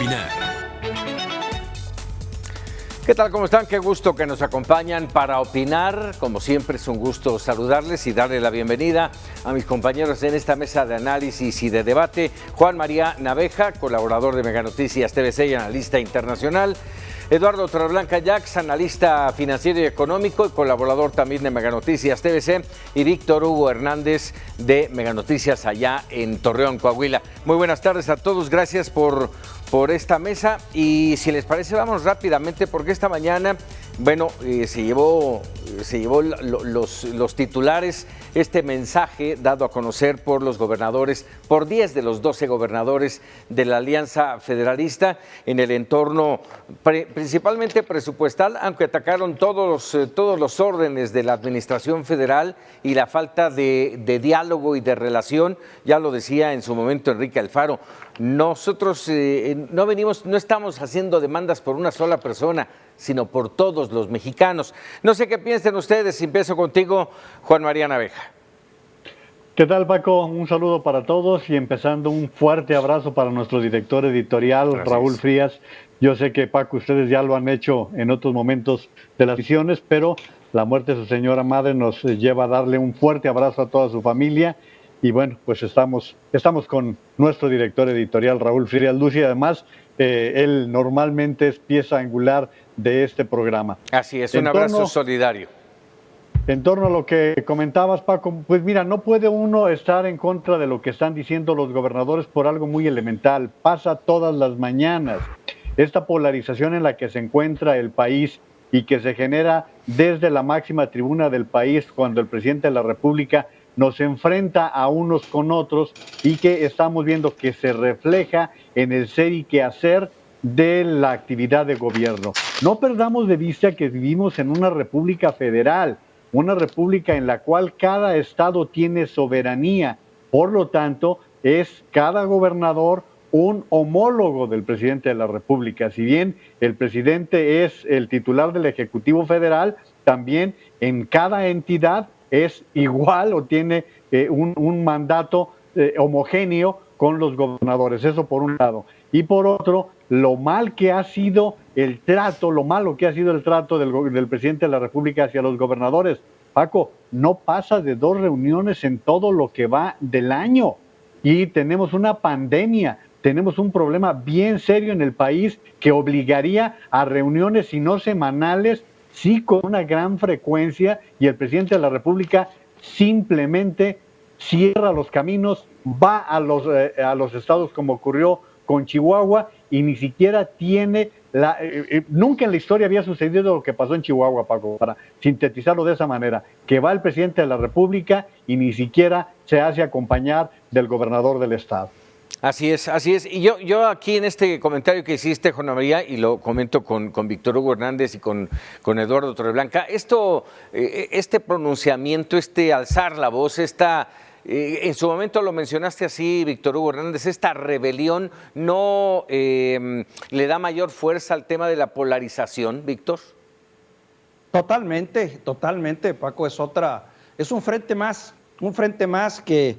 opinar. ¿Qué tal? ¿Cómo están? Qué gusto que nos acompañan para opinar. Como siempre es un gusto saludarles y darle la bienvenida a mis compañeros en esta mesa de análisis y de debate. Juan María Naveja, colaborador de Meganoticias TVC y analista internacional. Eduardo Torreblanca Jax, analista financiero y económico y colaborador también de Meganoticias TVC. Y Víctor Hugo Hernández de Meganoticias allá en Torreón, Coahuila. Muy buenas tardes a todos. Gracias por esta mesa. Y si les parece, vamos rápidamente porque esta mañana, bueno, se llevó los titulares, este mensaje dado a conocer por los gobernadores, por 10 de los 12 gobernadores de la Alianza Federalista en el entorno principalmente presupuestal, aunque atacaron todos los órdenes de la administración federal y la falta de diálogo y de relación. Ya lo decía en su momento Enrique Alfaro, nosotros no estamos haciendo demandas por una sola persona, sino por todos los mexicanos. No sé qué piensen ustedes, empiezo contigo, Juan María Naveja. ¿Qué tal, Paco? Un saludo para todos y empezando un fuerte abrazo para nuestro director editorial, gracias, Raúl Frías. Yo sé que, Paco, ustedes ya lo han hecho en otros momentos de las ediciones, pero la muerte de su señora madre nos lleva a darle un fuerte abrazo a toda su familia. Y bueno, pues estamos con nuestro director editorial, Raúl Frías Luz, y además él normalmente es pieza angular de este programa. Así es, un abrazo solidario. En torno a lo que comentabas, Paco, pues mira, no puede uno estar en contra de lo que están diciendo los gobernadores por algo muy elemental. Pasa todas las mañanas. Esta polarización en la que se encuentra el país y que se genera desde la máxima tribuna del país cuando el presidente de la República nos enfrenta a unos con otros y que estamos viendo que se refleja en el ser y quehacer de la actividad de gobierno. No perdamos de vista que vivimos en una república federal, una república en la cual cada estado tiene soberanía. Por lo tanto, es cada gobernador un homólogo del presidente de la República. Si bien el presidente es el titular del Ejecutivo Federal, también en cada entidad es igual o tiene un mandato homogéneo con los gobernadores. Eso por un lado. Y por otro, lo malo que ha sido el trato del presidente de la República hacia los gobernadores. Paco, no pasa de 2 reuniones en todo lo que va del año. Y tenemos una pandemia, tenemos un problema bien serio en el país que obligaría a reuniones, si no semanales, sí con una gran frecuencia, y el presidente de la República simplemente cierra los caminos, va a los estados como ocurrió con Chihuahua y ni siquiera tiene nunca en la historia había sucedido lo que pasó en Chihuahua, Paco, para sintetizarlo de esa manera, que va el presidente de la República y ni siquiera se hace acompañar del gobernador del estado. Así es, así es. Y yo aquí en este comentario que hiciste, Juan María, y lo comento con Víctor Hugo Hernández y con Eduardo Torreblanca, este pronunciamiento, alzar la voz, en su momento lo mencionaste así, Víctor Hugo Hernández, esta rebelión no le da mayor fuerza al tema de la polarización, Víctor. Totalmente, Paco, es un frente más que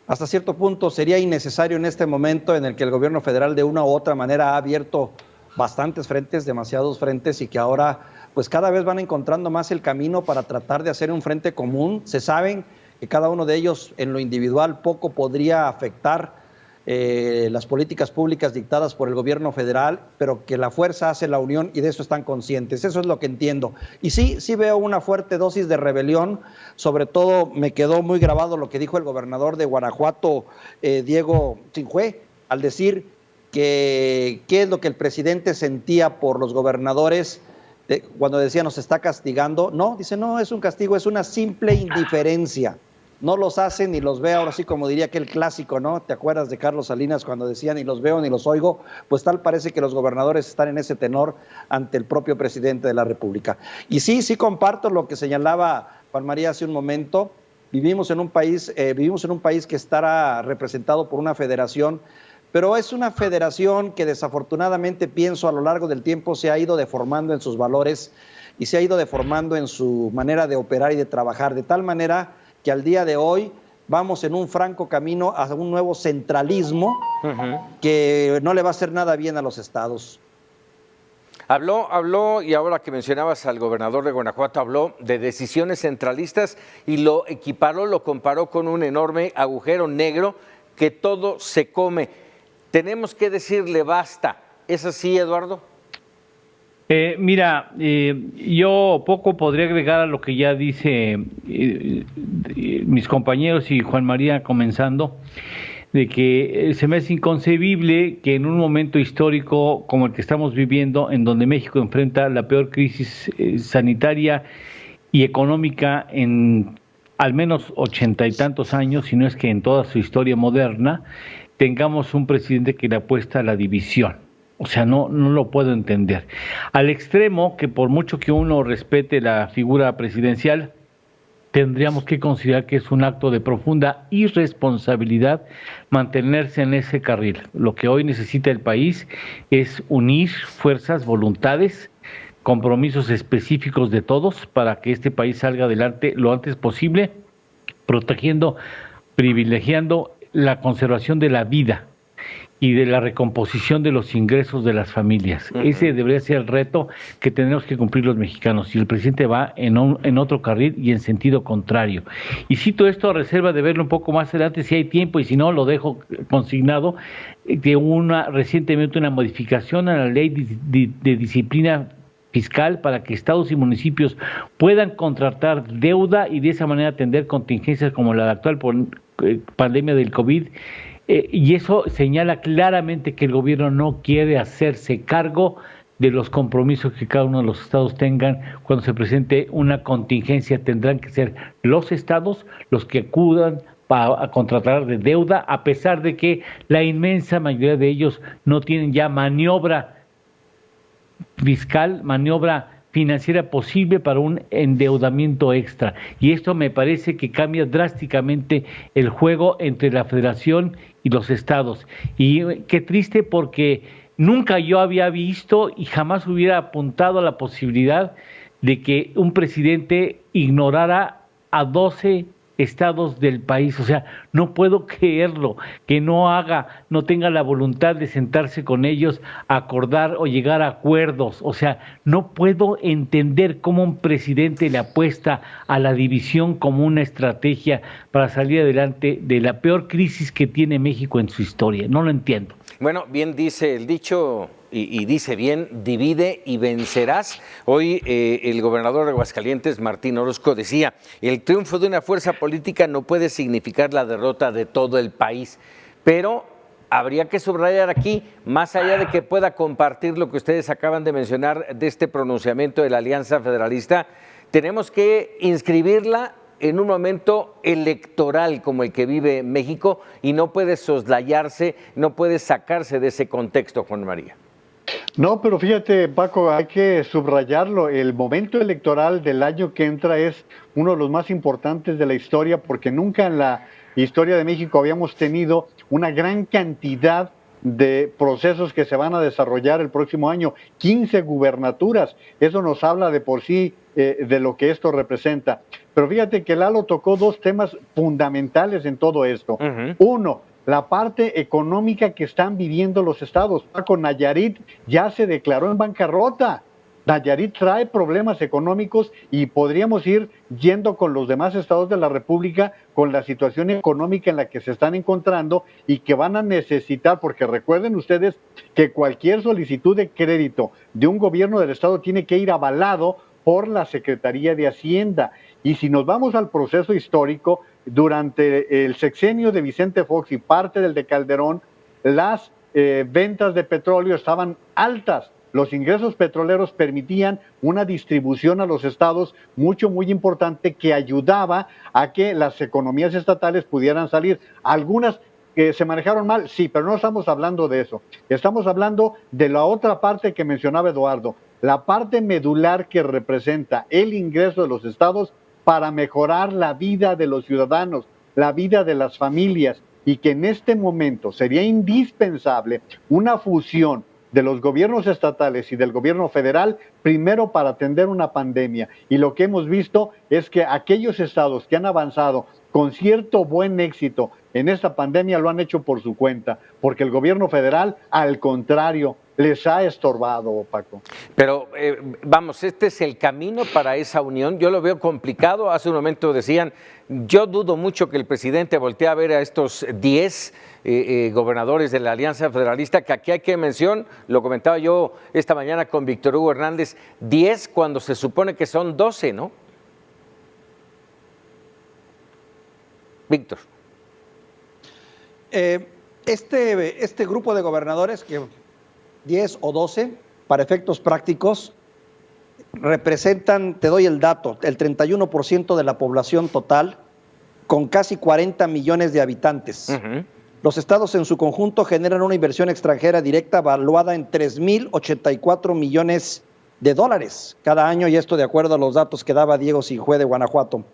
hasta cierto punto sería innecesario en este momento en el que el gobierno federal de una u otra manera ha abierto bastantes frentes, demasiados frentes, y que ahora pues cada vez van encontrando más el camino para tratar de hacer un frente común. Se saben que cada uno de ellos en lo individual poco podría afectar las políticas públicas dictadas por el gobierno federal, pero que la fuerza hace la unión y de eso están conscientes. Eso es lo que entiendo. Y sí veo una fuerte dosis de rebelión. Sobre todo me quedó muy grabado lo que dijo el gobernador de Guanajuato, Diego Sinjue, al decir que qué es lo que el presidente sentía por los gobernadores cuando decía nos está castigando. No, dice, no es un castigo, es una simple indiferencia. No los hace ni los ve, ahora sí como diría aquel clásico, ¿no? ¿Te acuerdas de Carlos Salinas cuando decía ni los veo ni los oigo? Pues tal parece que los gobernadores están en ese tenor ante el propio presidente de la República. Y sí comparto lo que señalaba Juan María hace un momento. Vivimos en un país que estará representado por una federación, pero es una federación que desafortunadamente pienso a lo largo del tiempo se ha ido deformando en sus valores y se ha ido deformando en su manera de operar y de trabajar, de tal manera que al día de hoy vamos en un franco camino a un nuevo centralismo que no le va a hacer nada bien a los estados. Habló, y ahora que mencionabas al gobernador de Guanajuato, habló de decisiones centralistas y lo equiparó, lo comparó con un enorme agujero negro que todo se come. Tenemos que decirle basta. ¿Es así, Eduardo? Mira, yo poco podría agregar a lo que ya dice mis compañeros y Juan María comenzando, de que se me hace inconcebible que en un momento histórico como el que estamos viviendo, en donde México enfrenta la peor crisis sanitaria y económica en al menos 80 y tantos años, si no es que en toda su historia moderna, tengamos un presidente que le apuesta a la división. O sea, no lo puedo entender. Al extremo que por mucho que uno respete la figura presidencial, tendríamos que considerar que es un acto de profunda irresponsabilidad mantenerse en ese carril. Lo que hoy necesita el país es unir fuerzas, voluntades, compromisos específicos de todos para que este país salga adelante lo antes posible, protegiendo, privilegiando la conservación de la vida y de la recomposición de los ingresos de las familias. Ese debería ser el reto que tenemos que cumplir los mexicanos, y el presidente va en otro carril y en sentido contrario. Y cito esto a reserva de verlo un poco más adelante si hay tiempo, y si no lo dejo consignado, de recientemente una modificación a la ley de disciplina fiscal para que estados y municipios puedan contratar deuda y de esa manera atender contingencias como la actual pandemia del COVID. Y eso señala claramente que el gobierno no quiere hacerse cargo de los compromisos que cada uno de los estados tengan cuando se presente una contingencia. Tendrán que ser los estados los que acudan a contratar de deuda, a pesar de que la inmensa mayoría de ellos no tienen ya maniobra fiscal, maniobra financiera posible para un endeudamiento extra. Y esto me parece que cambia drásticamente el juego entre la federación y los estados. Y qué triste, porque nunca yo había visto y jamás hubiera apuntado a la posibilidad de que un presidente ignorara a 12 estados del país. O sea, no puedo creerlo, que no tenga la voluntad de sentarse con ellos, acordar o llegar a acuerdos. O sea, no puedo entender cómo un presidente le apuesta a la división como una estrategia para salir adelante de la peor crisis que tiene México en su historia. No lo entiendo. Bueno, bien dice el dicho, y dice bien, divide y vencerás. Hoy el gobernador de Aguascalientes, Martín Orozco, decía, el triunfo de una fuerza política no puede significar la derrota de todo el país, pero habría que subrayar aquí, más allá de que pueda compartir lo que ustedes acaban de mencionar de este pronunciamiento de la Alianza Federalista, tenemos que inscribirla en un momento electoral como el que vive México, y no puede soslayarse, no puede sacarse de ese contexto, Juan María. No, pero fíjate, Paco, hay que subrayarlo. El momento electoral del año que entra es uno de los más importantes de la historia, porque nunca en la historia de México habíamos tenido una gran cantidad de procesos que se van a desarrollar el próximo año, 15 gubernaturas. Eso nos habla de por sí de lo que esto representa. Pero fíjate que Lalo tocó dos temas fundamentales en todo esto. Uno, la parte económica que están viviendo los estados. Paco, Nayarit ya se declaró en bancarrota. Nayarit trae problemas económicos y podríamos ir yendo con los demás estados de la República con la situación económica en la que se están encontrando y que van a necesitar, porque recuerden ustedes que cualquier solicitud de crédito de un gobierno del estado tiene que ir avalado por la Secretaría de Hacienda. Y si nos vamos al proceso histórico, durante el sexenio de Vicente Fox y parte del de Calderón, las ventas de petróleo estaban altas. Los ingresos petroleros permitían una distribución a los estados muy importante que ayudaba a que las economías estatales pudieran salir. Algunas que se manejaron mal, sí, pero no estamos hablando de eso. Estamos hablando de la otra parte que mencionaba Eduardo, la parte medular que representa el ingreso de los estados para mejorar la vida de los ciudadanos, la vida de las familias, y que en este momento sería indispensable una fusión de los gobiernos estatales y del gobierno federal, primero para atender una pandemia. Y lo que hemos visto es que aquellos estados que han avanzado con cierto buen éxito en esta pandemia lo han hecho por su cuenta, porque el gobierno federal, al contrario, les ha estorbado, Paco. Pero vamos, este es el camino para esa unión. Yo lo veo complicado. Hace un momento decían, yo dudo mucho que el presidente voltee a ver a estos 10 gobernadores de la Alianza Federalista, que aquí hay que mencionar, lo comentaba yo esta mañana con Víctor Hugo Hernández, 10 cuando se supone que son 12, ¿no? Víctor. Este grupo de gobernadores, que 10 o 12, para efectos prácticos, representan, te doy el dato, el 31% de la población total, con casi 40 millones de habitantes. Los estados en su conjunto generan una inversión extranjera directa valuada en 3.084 millones de dólares cada año, y esto de acuerdo a los datos que daba Diego Sinjue de Guanajuato.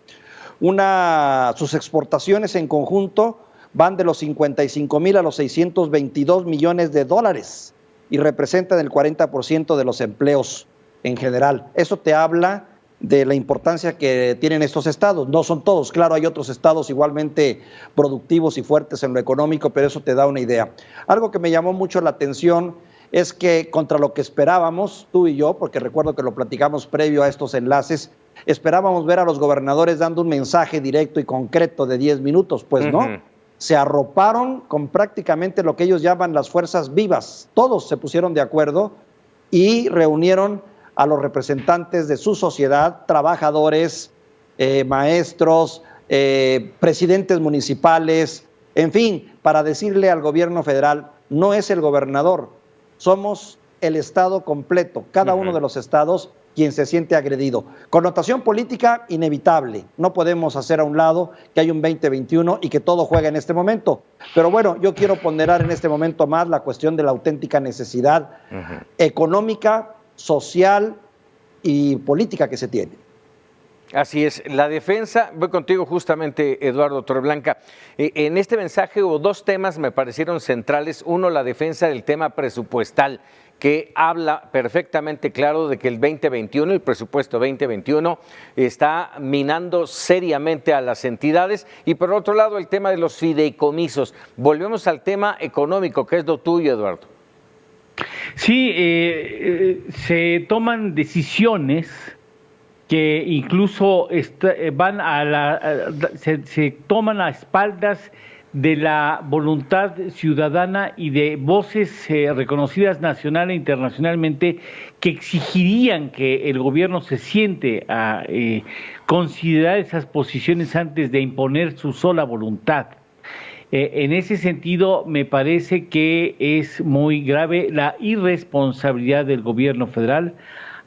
Sus exportaciones en conjunto van de los 55,000 a los 622 millones de dólares y representan el 40% de los empleos en general. Eso te habla de la importancia que tienen estos estados. No son todos, claro, hay otros estados igualmente productivos y fuertes en lo económico, pero eso te da una idea. Algo que me llamó mucho la atención es que contra lo que esperábamos, tú y yo, porque recuerdo que lo platicamos previo a estos enlaces, esperábamos ver a los gobernadores dando un mensaje directo y concreto de 10 minutos, pues no. Se arroparon con prácticamente lo que ellos llaman las fuerzas vivas. Todos se pusieron de acuerdo y reunieron a los representantes de su sociedad, trabajadores, maestros, presidentes municipales, en fin, para decirle al gobierno federal, no es el gobernador, somos el estado completo, cada uno de los estados quien se siente agredido. Connotación política inevitable, no podemos hacer a un lado que hay un 2021 y que todo juega en este momento, pero bueno, yo quiero ponderar en este momento más la cuestión de la auténtica necesidad económica, social y política que se tiene. Así es, la defensa, voy contigo justamente, Eduardo Torreblanca. En este mensaje hubo dos temas me parecieron centrales. Uno, la defensa del tema presupuestal, que habla perfectamente claro de que el 2021, el presupuesto 2021, está minando seriamente a las entidades. Y por otro lado, el tema de los fideicomisos. Volvemos al tema económico, que es lo tuyo, Eduardo. Sí, se toman decisiones que incluso van se toman a espaldas de la voluntad ciudadana y de voces reconocidas nacional e internacionalmente que exigirían que el gobierno se siente a considerar esas posiciones antes de imponer su sola voluntad. En ese sentido, me parece que es muy grave la irresponsabilidad del gobierno federal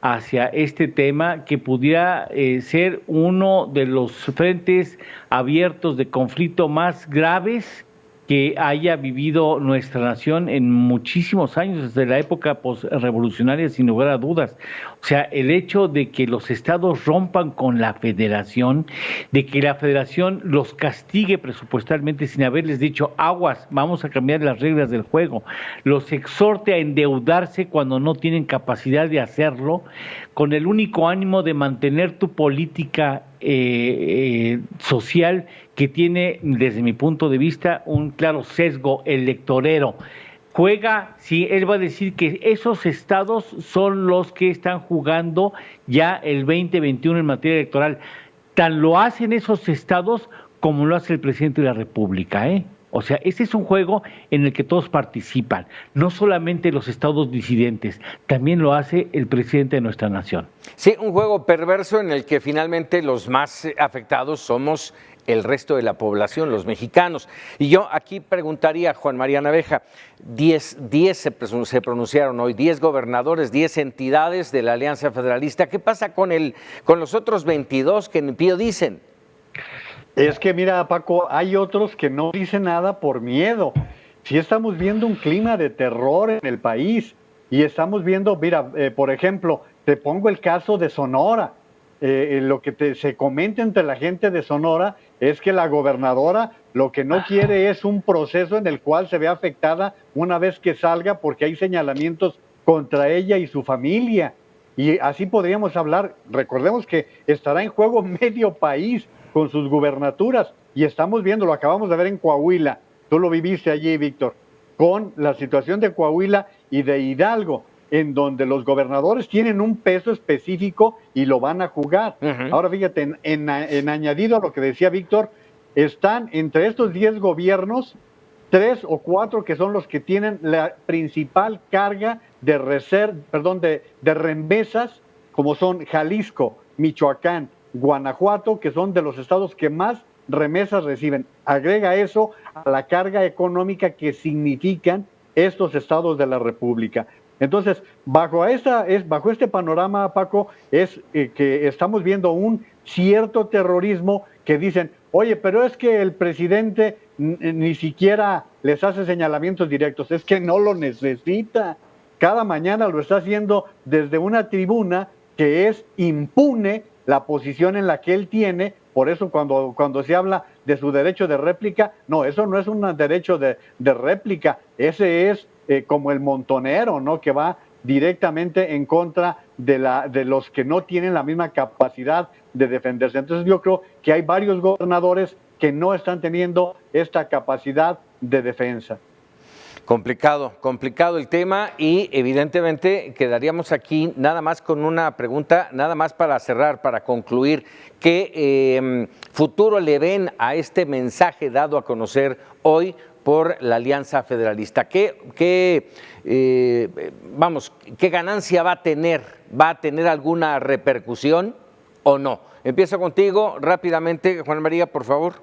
hacia este tema, que pudiera ser uno de los frentes abiertos de conflicto más graves que haya vivido nuestra nación en muchísimos años, desde la época posrevolucionaria, sin lugar a dudas. O sea, el hecho de que los estados rompan con la federación, de que la federación los castigue presupuestalmente sin haberles dicho aguas, vamos a cambiar las reglas del juego, los exhorte a endeudarse cuando no tienen capacidad de hacerlo, con el único ánimo de mantener tu política social, que tiene, desde mi punto de vista, un claro sesgo electorero. Juega, sí, él va a decir que esos estados son los que están jugando ya el 2021 en materia electoral. Tan lo hacen esos estados como lo hace el presidente de la República, ¿eh? O sea, ese es un juego en el que todos participan, no solamente los estados disidentes, también lo hace el presidente de nuestra nación. Sí, un juego perverso en el que finalmente los más afectados somos el resto de la población, los mexicanos. Y yo aquí preguntaría a Juan María Naveja, 10 se pronunciaron hoy, 10 gobernadores, 10 entidades de la Alianza Federalista. ¿Qué pasa con los otros 22 que ni pío dicen? Es que mira, Paco, hay otros que no dicen nada por miedo. Sí estamos viendo un clima de terror en el país y estamos viendo, mira, por ejemplo, te pongo el caso de Sonora. Lo que se comenta entre la gente de Sonora es que la gobernadora lo que no quiere es un proceso en el cual se vea afectada una vez que salga, porque hay señalamientos contra ella y su familia. Y así podríamos hablar. Recordemos que estará en juego medio país con sus gubernaturas, y estamos viendo, lo acabamos de ver en Coahuila, tú lo viviste allí, Víctor, con la situación de Coahuila y de Hidalgo, en donde los gobernadores tienen un peso específico y lo van a jugar. Ahora fíjate, en añadido a lo que decía Víctor, están entre estos 10 gobiernos, 3 o 4 que son los que tienen la principal carga de remesas, como son Jalisco, Michoacán, Guanajuato, que son de los estados que más remesas reciben. Agrega eso a la carga económica que significan estos estados de la República. Entonces, bajo este panorama, Paco, es que estamos viendo un cierto terrorismo que dicen, oye, pero es que el presidente ni siquiera les hace señalamientos directos, es que no lo necesita. Cada mañana lo está haciendo desde una tribuna que es impune la posición en la que él tiene. Por eso cuando se habla de su derecho de réplica, no, eso no es un derecho de réplica, ese es como el montonero, ¿no? Que va directamente en contra de los que no tienen la misma capacidad de defenderse. Entonces yo creo que hay varios gobernadores que no están teniendo esta capacidad de defensa. Complicado el tema, y evidentemente quedaríamos aquí nada más con una pregunta, nada más para cerrar, para concluir. ¿Qué futuro le ven a este mensaje dado a conocer hoy por la Alianza Federalista? ¿Qué ganancia va a tener? ¿Va a tener alguna repercusión o no? Empiezo contigo rápidamente, Juan María, por favor.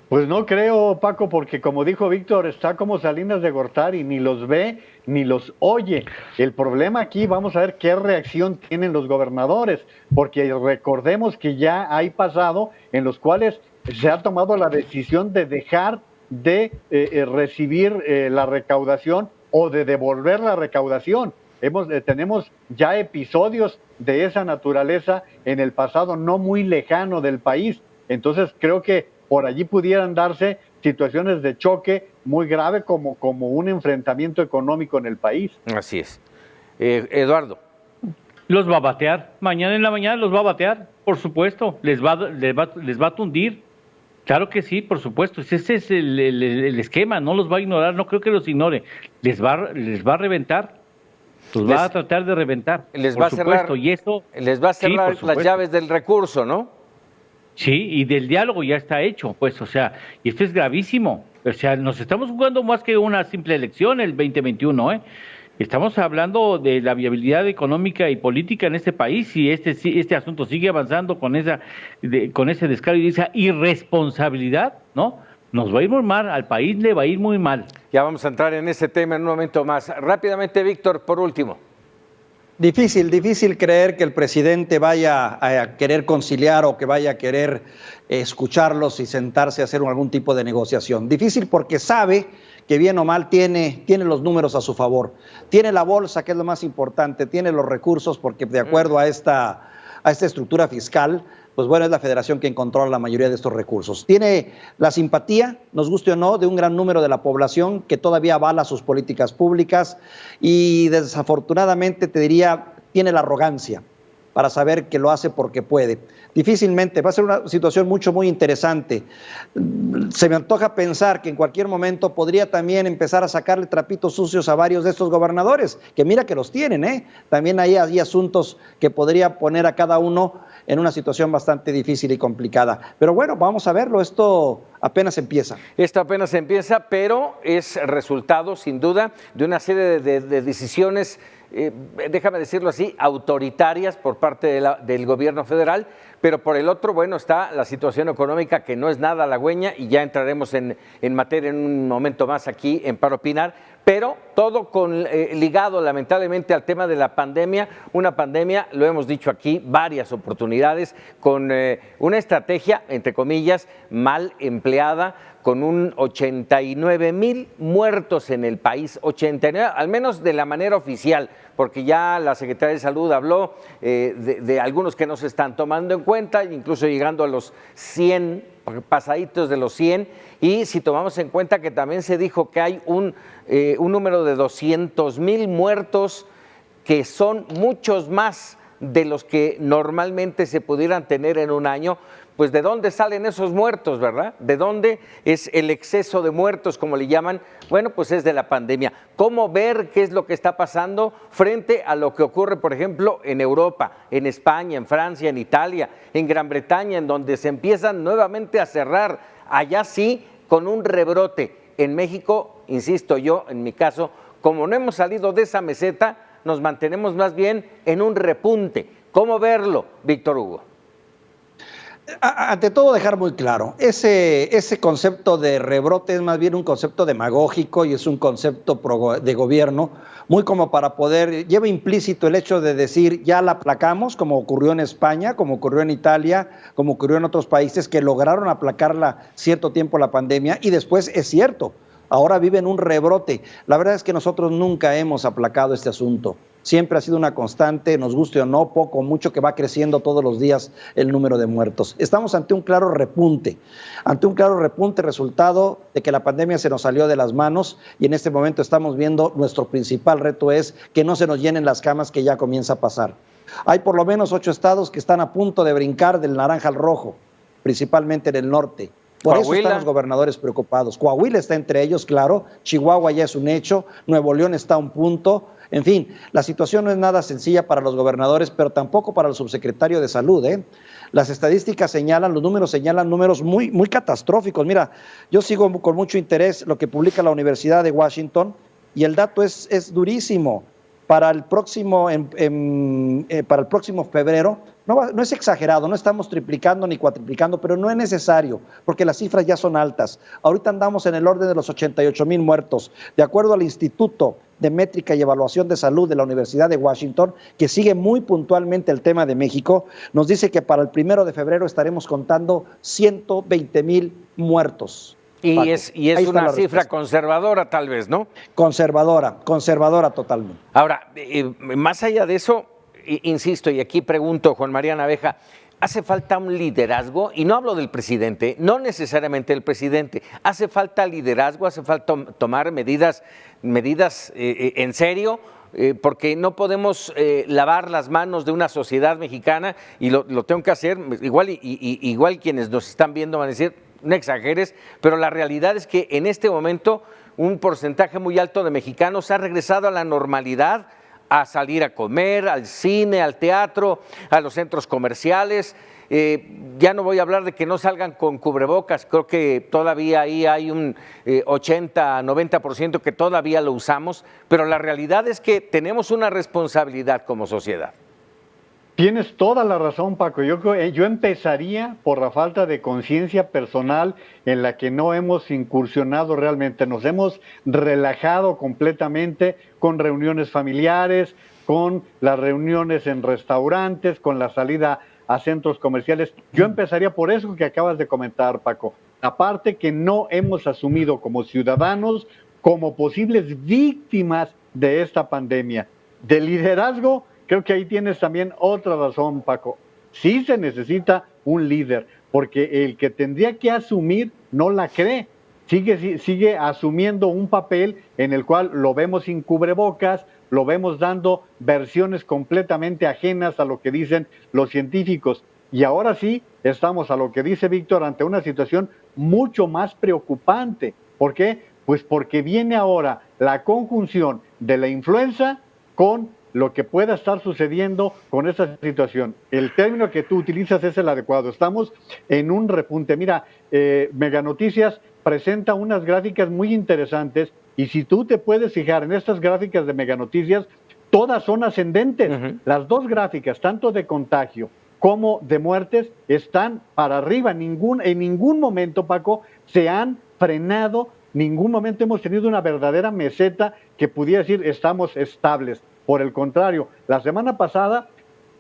Pues no creo, Paco, porque como dijo Víctor, está como Salinas de Gortari, ni los ve ni los oye. El problema aquí, vamos a ver qué reacción tienen los gobernadores, porque recordemos que ya hay pasado en los cuales se ha tomado la decisión de dejar de recibir la recaudación o de devolver la recaudación. Tenemos ya episodios de esa naturaleza en el pasado no muy lejano del país. Entonces creo que por allí pudieran darse situaciones de choque muy grave como un enfrentamiento económico en el país. Así es. Eduardo. Los va a batear. Mañana en la mañana los va a batear, por supuesto. Les va a tundir. Claro que sí, por supuesto. Ese es el esquema. No los va a ignorar. No creo que los ignore. Les va a reventar. Los va a tratar de reventar. Les va a cerrar. Y eso, les va a cerrar las llaves del recurso, ¿no? Sí, y del diálogo ya está hecho, pues, o sea, y esto es gravísimo. O sea, nos estamos jugando más que una simple elección el 2021, ¿eh? Estamos hablando de la viabilidad económica y política en este país, y este asunto sigue avanzando con ese descaro y esa irresponsabilidad, ¿no? Nos va a ir muy mal, al país le va a ir muy mal. Ya vamos a entrar en ese tema en un momento más. Rápidamente, Víctor, por último. Difícil creer que el presidente vaya a querer conciliar o que vaya a querer escucharlos y sentarse a hacer algún tipo de negociación. Difícil porque sabe que bien o mal tiene los números a su favor. Tiene la bolsa, que es lo más importante, tiene los recursos, porque de acuerdo a esta estructura fiscal, pues bueno, es la federación quien controla la mayoría de estos recursos. Tiene la simpatía, nos guste o no, de un gran número de la población que todavía avala sus políticas públicas, y desafortunadamente te diría, tiene la arrogancia para saber que lo hace porque puede. Difícilmente, va a ser una situación muy interesante. Se me antoja pensar que en cualquier momento podría también empezar a sacarle trapitos sucios a varios de estos gobernadores, que mira que los tienen, ¿eh? También hay asuntos que podría poner a cada uno en una situación bastante difícil y complicada. Pero bueno, vamos a verlo, esto apenas empieza. Esto apenas empieza, pero es resultado, sin duda, de una serie de decisiones, déjame decirlo así, autoritarias por parte del gobierno federal, pero por el otro, bueno, está la situación económica, que no es nada halagüeña, y ya entraremos en materia en un momento más aquí en Para Opinar, pero todo ligado lamentablemente al tema de la pandemia, una pandemia, lo hemos dicho aquí, varias oportunidades, con una estrategia, entre comillas, mal empleada, con un 89,000 muertos en el país, 89, al menos de la manera oficial, porque ya la Secretaría de Salud habló de algunos que no se están tomando en cuenta, incluso llegando a los 100, pasaditos de los 100, y si tomamos en cuenta que también se dijo que hay un número de 200,000 muertos, que son muchos más de los que normalmente se pudieran tener en un año, pues ¿de dónde salen esos muertos, verdad? ¿De dónde es el exceso de muertos, como le llaman? Bueno, pues es de la pandemia. ¿Cómo ver qué es lo que está pasando frente a lo que ocurre, por ejemplo, en Europa, en España, en Francia, en Italia, en Gran Bretaña, en donde se empiezan nuevamente a cerrar, allá sí, con un rebrote? En México, insisto yo, en mi caso, como no hemos salido de esa meseta, nos mantenemos más bien en un repunte. ¿Cómo verlo, Víctor Hugo? Ante todo, dejar muy claro, ese concepto de rebrote es más bien un concepto demagógico y es un concepto de gobierno, muy como para poder, lleva implícito el hecho de decir ya la aplacamos, como ocurrió en España, como ocurrió en Italia, como ocurrió en otros países que lograron aplacarla cierto tiempo la pandemia, y después es cierto, ahora viven un rebrote. La verdad es que nosotros nunca hemos aplacado este asunto. Siempre ha sido una constante, nos guste o no, poco o mucho, que va creciendo todos los días el número de muertos. Estamos ante un claro repunte resultado de que la pandemia se nos salió de las manos, y en este momento estamos viendo, nuestro principal reto es que no se nos llenen las camas, que ya comienza a pasar. Hay por lo menos 8 estados que están a punto de brincar del naranja al rojo, principalmente en el norte. Por eso están los gobernadores preocupados. Coahuila está entre ellos, claro. Chihuahua ya es un hecho. Nuevo León está a un punto. En fin, la situación no es nada sencilla para los gobernadores, pero tampoco para el subsecretario de Salud, ¿eh? Las estadísticas señalan, los números señalan números muy, muy catastróficos. Mira, yo sigo con mucho interés lo que publica la Universidad de Washington, y el dato es durísimo. Para el próximo febrero, no es exagerado, no estamos triplicando ni cuatriplicando, pero no es necesario, porque las cifras ya son altas. Ahorita andamos en el orden de los 88,000 muertos. De acuerdo al Instituto de Métrica y Evaluación de Salud de la Universidad de Washington, que sigue muy puntualmente el tema de México, nos dice que para el 1 de febrero estaremos contando 120,000 muertos. Y es una cifra conservadora, tal vez, ¿no? Conservadora totalmente. Ahora, más allá de eso, insisto, y aquí pregunto, Juan María Naveja, ¿hace falta un liderazgo? Y no hablo del presidente, no necesariamente el presidente. ¿Hace falta liderazgo? ¿Hace falta tomar medidas en serio? Porque no podemos lavar las manos de una sociedad mexicana, y lo tengo que hacer, igual quienes nos están viendo van a decir, no exageres, pero la realidad es que en este momento un porcentaje muy alto de mexicanos ha regresado a la normalidad, a salir a comer, al cine, al teatro, a los centros comerciales. Ya no voy a hablar de que no salgan con cubrebocas, creo que todavía ahí hay un 80-90% que todavía lo usamos, pero la realidad es que tenemos una responsabilidad como sociedad. Tienes toda la razón, Paco. Yo empezaría por la falta de conciencia personal en la que no hemos incursionado realmente. Nos hemos relajado completamente con reuniones familiares, con las reuniones en restaurantes, con la salida a centros comerciales. Yo empezaría por eso que acabas de comentar, Paco. Aparte que no hemos asumido como ciudadanos, como posibles víctimas de esta pandemia. De liderazgo, creo que ahí tienes también otra razón, Paco. Sí se necesita un líder, porque el que tendría que asumir no la cree. Sigue asumiendo un papel en el cual lo vemos sin cubrebocas, lo vemos dando versiones completamente ajenas a lo que dicen los científicos. Y ahora sí estamos, a lo que dice Víctor, ante una situación mucho más preocupante. ¿Por qué? Pues porque viene ahora la conjunción de la influenza con lo que pueda estar sucediendo con esta situación. El término que tú utilizas es el adecuado. Estamos en un repunte. Mira, Mega Noticias presenta unas gráficas muy interesantes, y si tú te puedes fijar en estas gráficas de Mega Noticias, todas son ascendentes. Las dos gráficas, tanto de contagio como de muertes, están para arriba. En ningún momento, Paco, se han frenado ningún momento hemos tenido una verdadera meseta que pudiera decir estamos estables. Por el contrario, la semana pasada,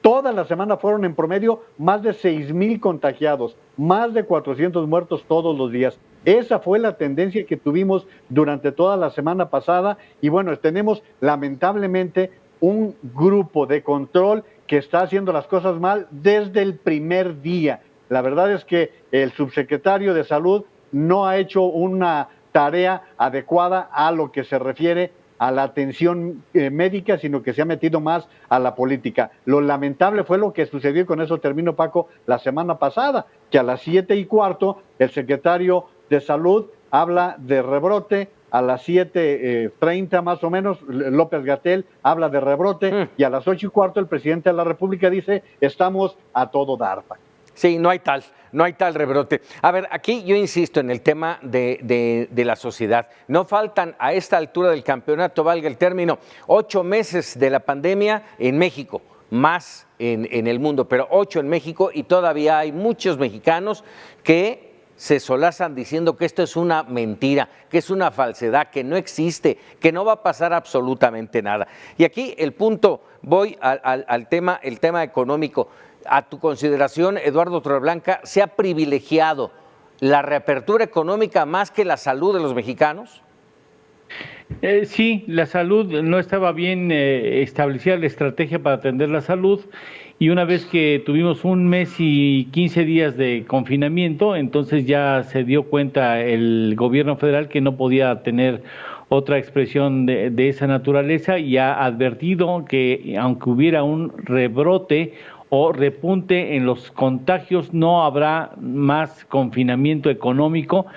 toda la semana fueron en promedio más de 6,000 contagiados, más de 400 muertos todos los días. Esa fue la tendencia que tuvimos durante toda la semana pasada y bueno, tenemos lamentablemente un grupo de control que está haciendo las cosas mal desde el primer día. La verdad es que el subsecretario de Salud no ha hecho una tarea adecuada a lo que se refiere a la atención médica, sino que se ha metido más a la política. Lo lamentable fue lo que sucedió, y con eso termino, Paco, la semana pasada, que a las 7:15 el secretario de Salud habla de rebrote, a las 7:30 más o menos, López-Gatell habla de rebrote, y a las 8:15 el presidente de la República dice, estamos a todo dar. Sí, no hay tal rebrote. A ver, aquí yo insisto en el tema de la sociedad. No faltan a esta altura del campeonato, valga el término, 8 meses de la pandemia en México, más en el mundo, pero 8 en México, y todavía hay muchos mexicanos que se solazan diciendo que esto es una mentira, que es una falsedad, que no existe, que no va a pasar absolutamente nada. Y aquí el punto, voy al tema, el tema económico. A tu consideración, Eduardo Torreblanca, ¿se ha privilegiado la reapertura económica más que la salud de los mexicanos? Sí, la salud no estaba bien establecida la estrategia para atender la salud, y una vez que tuvimos 1 mes y 15 días de confinamiento, entonces ya se dio cuenta el gobierno federal que no podía tener otra expresión de esa naturaleza, y ha advertido que aunque hubiera un rebrote o repunte en los contagios, no habrá más confinamiento económico.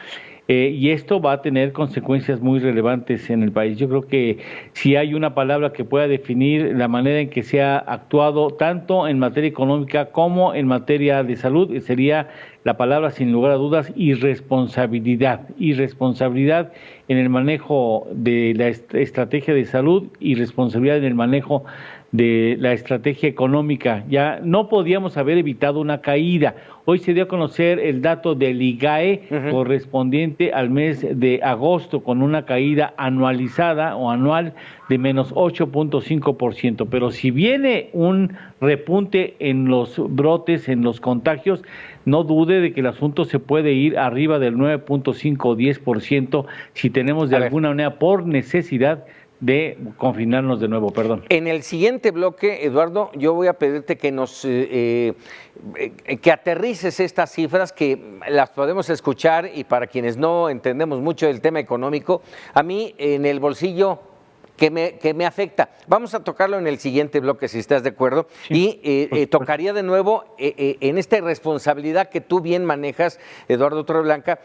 Y esto va a tener consecuencias muy relevantes en el país. Yo creo que si hay una palabra que pueda definir la manera en que se ha actuado tanto en materia económica como en materia de salud, sería la palabra, sin lugar a dudas, irresponsabilidad. Irresponsabilidad en el manejo de la estrategia de salud, irresponsabilidad en el manejo de la estrategia económica. Ya no podíamos haber evitado una caída. Hoy se dio a conocer el dato del IGAE correspondiente al mes de agosto, con una caída anualizada o anual de menos 8.5%. Pero si viene un repunte en los brotes, en los contagios, no dude de que el asunto se puede ir arriba del 9.5 o 10% si tenemos de alguna manera, por necesidad, de confinarnos de nuevo, perdón. En el siguiente bloque, Eduardo, yo voy a pedirte que nos que aterrices estas cifras, que las podemos escuchar, y para quienes no entendemos mucho del tema económico, a mí en el bolsillo que me afecta. Vamos a tocarlo en el siguiente bloque, si estás de acuerdo, sí, y tocaría de nuevo en esta irresponsabilidad que tú bien manejas, Eduardo Torreblanca,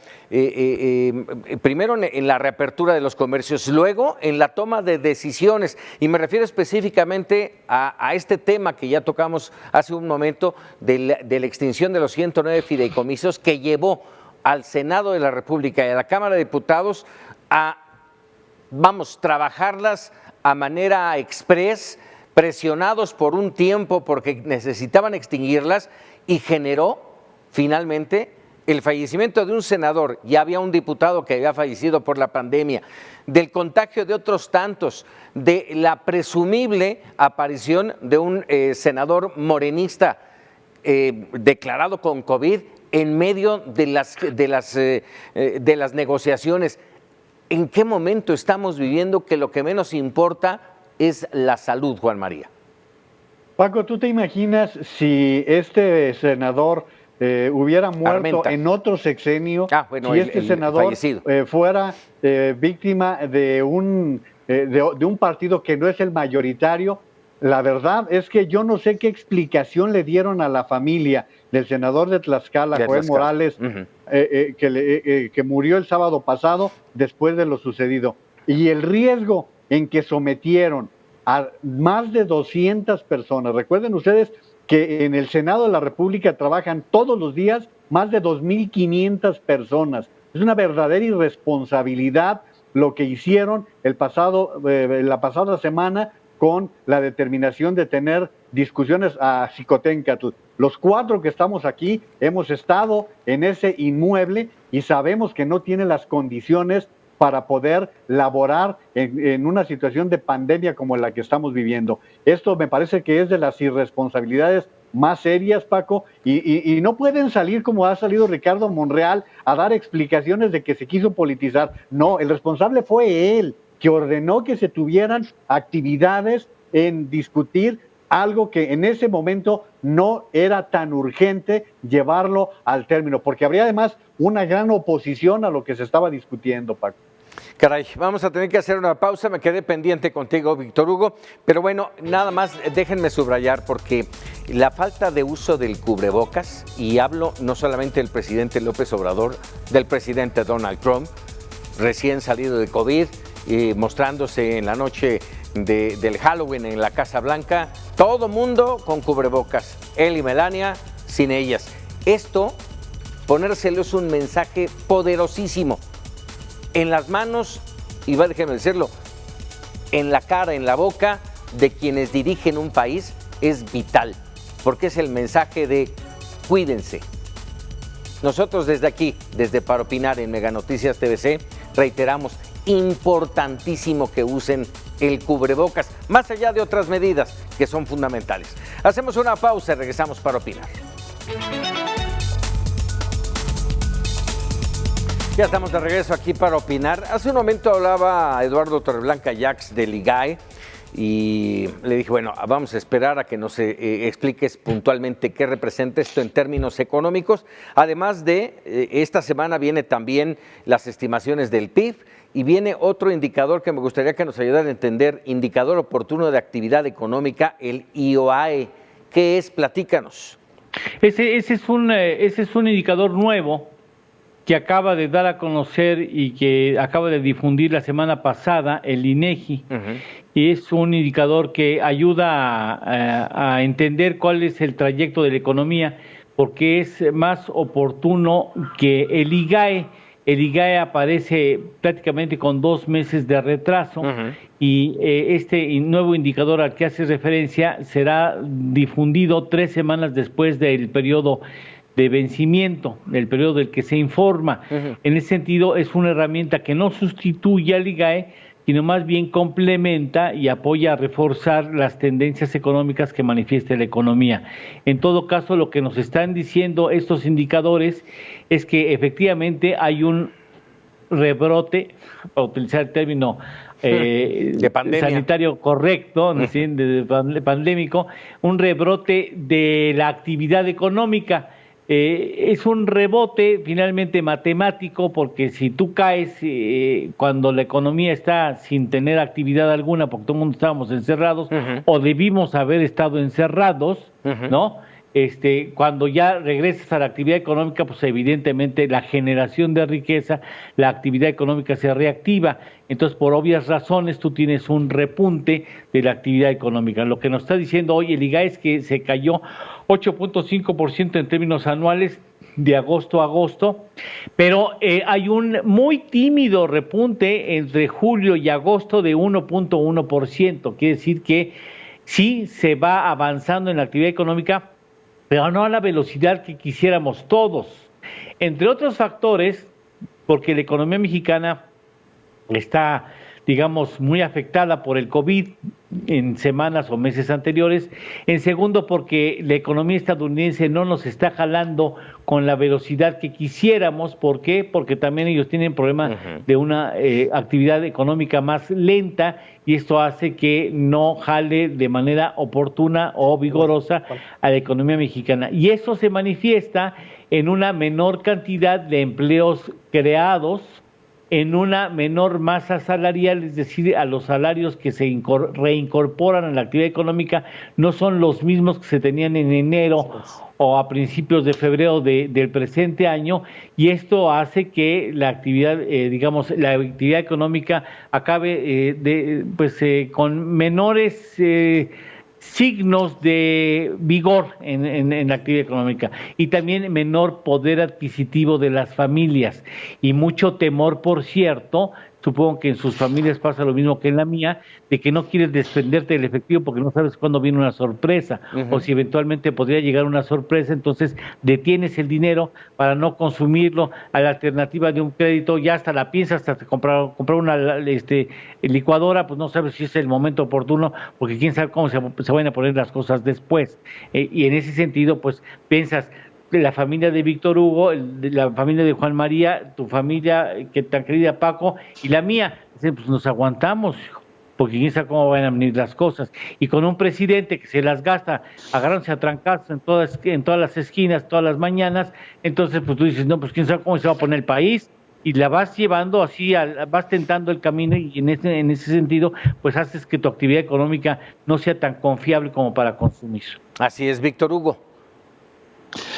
primero en la reapertura de los comercios, luego en la toma de decisiones, y me refiero específicamente a este tema que ya tocamos hace un momento, de la extinción de los 109 fideicomisos, que llevó al Senado de la República y a la Cámara de Diputados a trabajarlas a manera express, presionados por un tiempo porque necesitaban extinguirlas, y generó finalmente el fallecimiento de un senador. Ya había un diputado que había fallecido por la pandemia, del contagio de otros tantos, de la presumible aparición de un senador morenista declarado con COVID en medio de las negociaciones. ¿En qué momento estamos viviendo que lo que menos importa es la salud, Juan María? Paco, ¿tú te imaginas si este senador hubiera muerto en otro sexenio, si este senador fuera víctima de un partido que no es el mayoritario? La verdad es que yo no sé qué explicación le dieron a la familia del senador de Tlaxcala, Joel Morales, que murió el sábado pasado después de lo sucedido. Y el riesgo en que sometieron a más de 200 personas. Recuerden ustedes que en el Senado de la República trabajan todos los días más de 2,500 personas. Es una verdadera irresponsabilidad lo que hicieron la pasada semana, con la determinación de tener discusiones a Xicoténcatl. Los 4 que estamos aquí hemos estado en ese inmueble y sabemos que no tiene las condiciones para poder laborar en una situación de pandemia como la que estamos viviendo. Esto me parece que es de las irresponsabilidades más serias, Paco, y no pueden salir como ha salido Ricardo Monreal a dar explicaciones de que se quiso politizar. No, el responsable fue él, que ordenó que se tuvieran actividades en discutir algo que en ese momento no era tan urgente llevarlo al término, porque habría además una gran oposición a lo que se estaba discutiendo, Paco. Caray, vamos a tener que hacer una pausa, me quedé pendiente contigo, Víctor Hugo, pero bueno, nada más déjenme subrayar porque la falta de uso del cubrebocas, y hablo no solamente del presidente López Obrador, del presidente Donald Trump, recién salido de COVID, mostrándose en la noche del Halloween en la Casa Blanca, todo mundo con cubrebocas, él y Melania sin ellas. Esto, ponérselo es un mensaje poderosísimo. En las manos, y déjenme decirlo, en la cara, en la boca de quienes dirigen un país es vital, porque es el mensaje de cuídense. Nosotros desde aquí, desde Para Opinar en Mega Noticias TVC, reiteramos, importantísimo que usen el cubrebocas, más allá de otras medidas que son fundamentales. Hacemos una pausa y regresamos para opinar. Ya estamos de regreso aquí para opinar. Hace un momento hablaba Eduardo Torreblanca Jax del IGAE y le dije, bueno, vamos a esperar a que nos expliques puntualmente qué representa esto en términos económicos. Además de, esta semana viene también las estimaciones del PIB y viene otro indicador que me gustaría que nos ayudara a entender, indicador oportuno de actividad económica, el IOAE. ¿Qué es? Platícanos. Ese es un indicador nuevo que acaba de dar a conocer y que acaba de difundir la semana pasada el INEGI. Y es un indicador que ayuda a entender cuál es el trayecto de la economía, porque es más oportuno que el IGAE. El IGAE aparece prácticamente con 2 meses de retraso y este nuevo indicador al que hace referencia será difundido 3 semanas después del periodo de vencimiento, del periodo del que se informa. En ese sentido, es una herramienta que no sustituye al IGAE, sino más bien complementa y apoya a reforzar las tendencias económicas que manifiesta la economía. En todo caso, lo que nos están diciendo estos indicadores es que efectivamente hay un rebrote, para utilizar el término de pandemia, sanitario correcto, ¿no? ¿Sí? de pandémico, un rebrote de la actividad económica. Es un rebote finalmente matemático, porque si tú caes cuando la economía está sin tener actividad alguna, porque todo el mundo estábamos encerrados, o debimos haber estado encerrados, ¿no? Cuando ya regresas a la actividad económica, pues evidentemente la generación de riqueza, la actividad económica se reactiva. Entonces, por obvias razones, tú tienes un repunte de la actividad económica. Lo que nos está diciendo hoy el IGAE es que se cayó 8.5% en términos anuales de agosto a agosto, pero hay un muy tímido repunte entre julio y agosto de 1.1%. Quiere decir que sí se va avanzando en la actividad económica, pero no a la velocidad que quisiéramos todos. Entre otros factores, porque la economía mexicana está, digamos, muy afectada por el COVID en semanas o meses anteriores. En segundo, porque la economía estadounidense no nos está jalando con la velocidad que quisiéramos. ¿Por qué? Porque también ellos tienen problemas de una actividad económica más lenta, y esto hace que no jale de manera oportuna o vigorosa a la economía mexicana. Y eso se manifiesta en una menor cantidad de empleos creados, en una menor masa salarial, es decir, a los salarios que se reincorporan a la actividad económica no son los mismos que se tenían en enero o a principios de febrero del presente año, y esto hace que la actividad, la actividad económica acabe con menores signos de vigor en la actividad económica, y también menor poder adquisitivo de las familias, y mucho temor, por cierto, supongo que en sus familias pasa lo mismo que en la mía, de que no quieres desprenderte del efectivo porque no sabes cuándo viene una sorpresa, o si eventualmente podría llegar una sorpresa, entonces detienes el dinero para no consumirlo. A la alternativa de un crédito ya hasta la piensas, hasta comprar una licuadora, pues no sabes si es el momento oportuno, porque quién sabe cómo se van a poner las cosas después. Y en ese sentido, pues piensas, la familia de Víctor Hugo, la familia de Juan María, tu familia, que tan querida Paco, y la mía, pues nos aguantamos, hijo, porque quién sabe cómo van a venir las cosas. Y con un presidente que se las gasta agarrándose a trancazos en todas las esquinas, todas las mañanas, entonces pues tú dices, no, pues quién sabe cómo se va a poner el país, y la vas llevando así, vas tentando el camino, y en ese sentido, pues haces que tu actividad económica no sea tan confiable como para consumir. Así es, Víctor Hugo.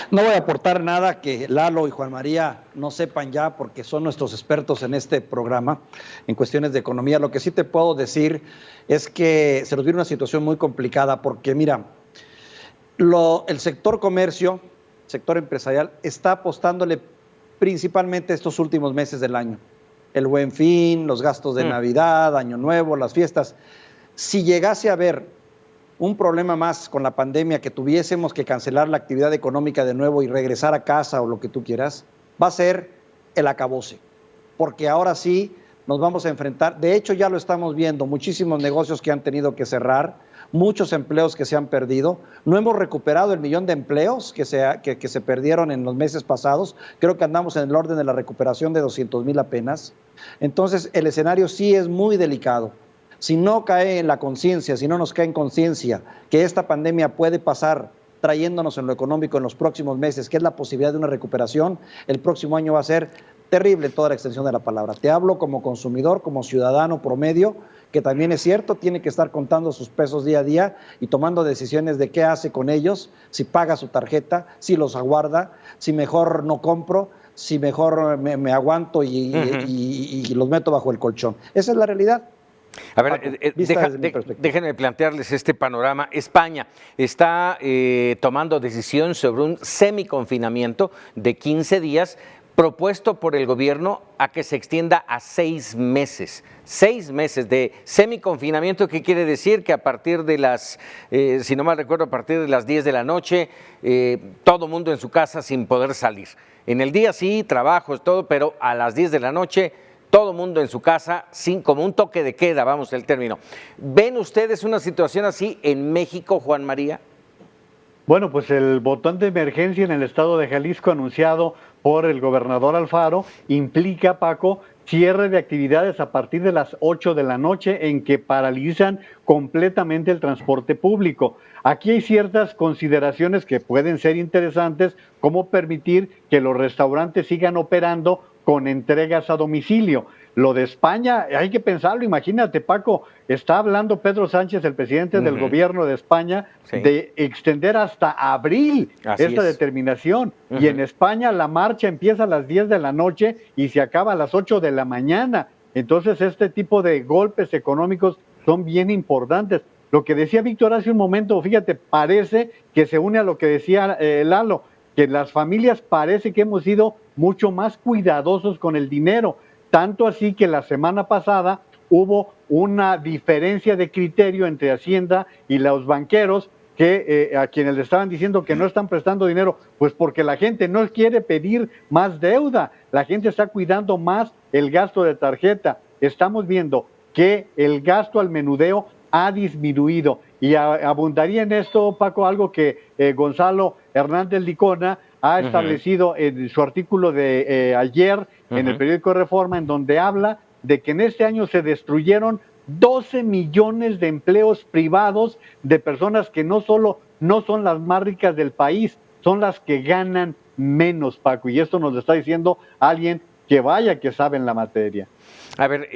No voy a aportar nada que Lalo y Juan María no sepan ya, porque son nuestros expertos en este programa en cuestiones de economía. Lo que sí te puedo decir es que se nos viene una situación muy complicada, porque mira, el sector comercio, sector empresarial, está apostándole principalmente estos últimos meses del año. El Buen Fin, los gastos de Navidad, Año Nuevo, las fiestas. Si llegase a haber un problema más con la pandemia, que tuviésemos que cancelar la actividad económica de nuevo y regresar a casa o lo que tú quieras, va a ser el acabose, porque ahora sí nos vamos a enfrentar, de hecho ya lo estamos viendo, muchísimos negocios que han tenido que cerrar, muchos empleos que se han perdido, no hemos recuperado el 1,000,000 de empleos que se perdieron en los meses pasados, creo que andamos en el orden de la recuperación de 200,000 apenas, entonces el escenario sí es muy delicado. Si no cae en la conciencia, si no nos cae en conciencia que esta pandemia puede pasar trayéndonos en lo económico en los próximos meses, que es la posibilidad de una recuperación, el próximo año va a ser terrible en toda la extensión de la palabra. Te hablo como consumidor, como ciudadano promedio, que también es cierto, tiene que estar contando sus pesos día a día y tomando decisiones de qué hace con ellos, si paga su tarjeta, si los aguarda, si mejor no compro, si mejor me aguanto y los meto bajo el colchón. Esa es la realidad. A ver, déjenme plantearles este panorama. España está tomando decisión sobre un semiconfinamiento de 15 días propuesto por el gobierno a que se extienda a 6 meses. 6 meses de semiconfinamiento, que quiere decir que a partir de las, si no mal recuerdo, a partir de las 10 de la noche, todo mundo en su casa sin poder salir. En el día sí, trabajos, todo, pero a las 10 de la noche todo mundo en su casa, como un toque de queda, vamos el término. ¿Ven ustedes una situación así en México, Juan María? Bueno, pues el botón de emergencia en el estado de Jalisco anunciado por el gobernador Alfaro implica, Paco, cierre de actividades a partir de las 8 de la noche, en que paralizan completamente el transporte público. Aquí hay ciertas consideraciones que pueden ser interesantes, como permitir que los restaurantes sigan operando con entregas a domicilio. Lo de España, hay que pensarlo, imagínate, Paco, está hablando Pedro Sánchez, el presidente del gobierno de España, de extender hasta abril esta determinación. Y en España la marcha empieza a las 10 de la noche y se acaba a las 8 de la mañana. Entonces este tipo de golpes económicos son bien importantes. Lo que decía Víctor hace un momento, fíjate, parece que se une a lo que decía Lalo, que las familias parece que hemos sido mucho más cuidadosos con el dinero, tanto así que la semana pasada hubo una diferencia de criterio entre Hacienda y los banqueros, que a quienes le estaban diciendo que no están prestando dinero, pues porque la gente no quiere pedir más deuda, la gente está cuidando más el gasto de tarjeta. Estamos viendo que el gasto al menudeo ha disminuido, y abundaría en esto, Paco, algo que Gonzalo Hernández Licona ha establecido en su artículo de ayer en el periódico Reforma, en donde habla de que en este año se destruyeron 12 millones de empleos privados de personas que no solo no son las más ricas del país, son las que ganan menos, Paco, y esto nos lo está diciendo alguien que vaya que sabe en la materia. A ver,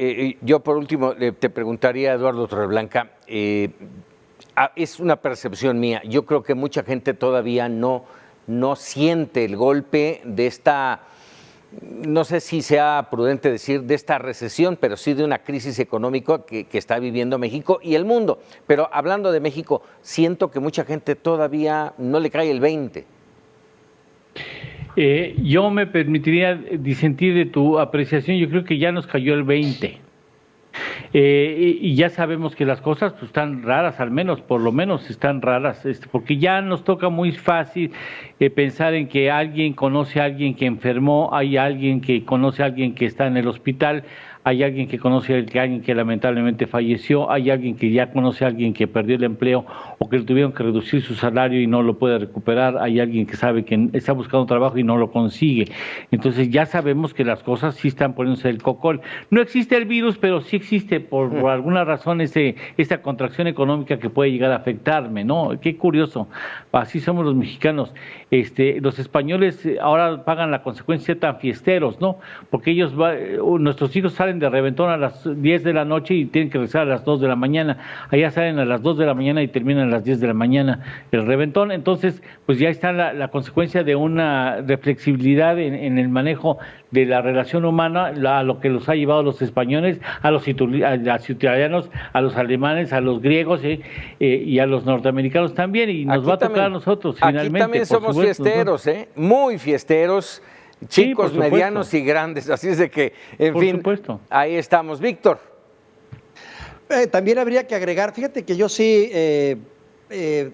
yo por último te preguntaría, Eduardo Torreblanca, es una percepción mía, yo creo que mucha gente todavía no siente el golpe de esta, no sé si sea prudente decir de esta recesión, pero sí de una crisis económica que está viviendo México y el mundo. Pero hablando de México, siento que mucha gente todavía no le cae el 20. Yo me permitiría disentir de tu apreciación. Yo creo que ya nos cayó el 20. Y ya sabemos que las cosas pues, están raras, al menos, por lo menos están raras, porque ya nos toca muy fácil pensar en que alguien conoce a alguien que enfermó, hay alguien que conoce a alguien que está en el hospital, hay alguien que conoce a alguien que lamentablemente falleció, hay alguien que ya conoce a alguien que perdió el empleo o que le tuvieron que reducir su salario y no lo puede recuperar, hay alguien que sabe que está buscando trabajo y no lo consigue. Entonces ya sabemos que las cosas sí están poniéndose el cocol. No existe el virus, pero sí existe por alguna razón esta contracción económica que puede llegar a afectarme, ¿no? Qué curioso, así somos los mexicanos. Los españoles ahora pagan la consecuencia de tan fiesteros, ¿no? Porque nuestros hijos salen de reventón a las 10 de la noche y tienen que regresar a las 2 de la mañana. Allá salen a las 2 de la mañana y terminan a las 10 de la mañana el reventón. Entonces, pues ya está la consecuencia de una reflexibilidad en el manejo de la relación humana, a lo que los ha llevado los españoles, a los italianos, a los alemanes, a los griegos y a los norteamericanos también. Y nos va a tocar a nosotros finalmente. Aquí también somos fiesteros, muy fiesteros. Chicos, sí, medianos y grandes, así es de que, en fin, ahí estamos. Víctor. También habría que agregar, fíjate que yo sí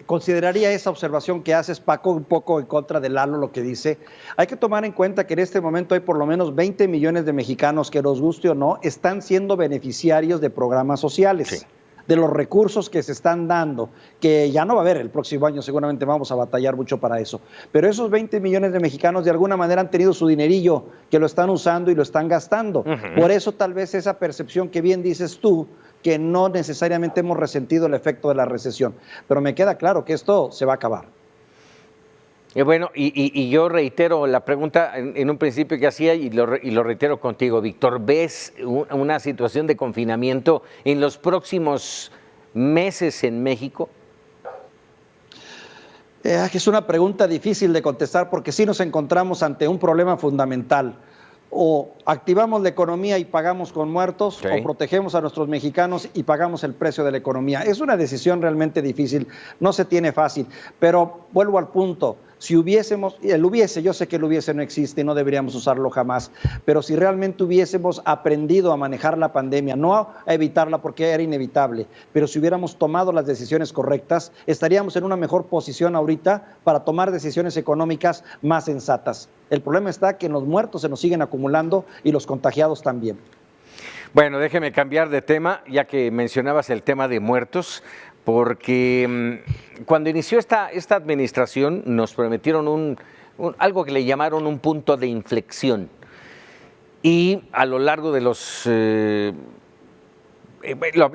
consideraría esa observación que haces, Paco, un poco en contra de Lalo, lo que dice. Hay que tomar en cuenta que en este momento hay por lo menos 20 millones de mexicanos que, nos guste o no, están siendo beneficiarios de programas sociales. Sí. De los recursos que se están dando, que ya no va a haber el próximo año, seguramente vamos a batallar mucho para eso, pero esos 20 millones de mexicanos de alguna manera han tenido su dinerillo, que lo están usando y lo están gastando. Por eso tal vez esa percepción que bien dices tú, que no necesariamente hemos resentido el efecto de la recesión, pero me queda claro que esto se va a acabar. Bueno, y yo reitero la pregunta en un principio que hacía y lo reitero contigo, Víctor. ¿Ves una situación de confinamiento en los próximos meses en México? Es una pregunta difícil de contestar porque sí nos encontramos ante un problema fundamental. O activamos la economía y pagamos con muertos, sí, o protegemos a nuestros mexicanos y pagamos el precio de la economía. Es una decisión realmente difícil, no se tiene fácil, pero vuelvo al punto. Si hubiésemos, yo sé que el hubiese no existe y no deberíamos usarlo jamás, pero si realmente hubiésemos aprendido a manejar la pandemia, no a evitarla porque era inevitable, pero si hubiéramos tomado las decisiones correctas, estaríamos en una mejor posición ahorita para tomar decisiones económicas más sensatas. El problema está que los muertos se nos siguen acumulando y los contagiados también. Bueno, déjeme cambiar de tema, ya que mencionabas el tema de muertos, porque cuando inició esta administración nos prometieron algo que le llamaron un punto de inflexión. Y a lo largo de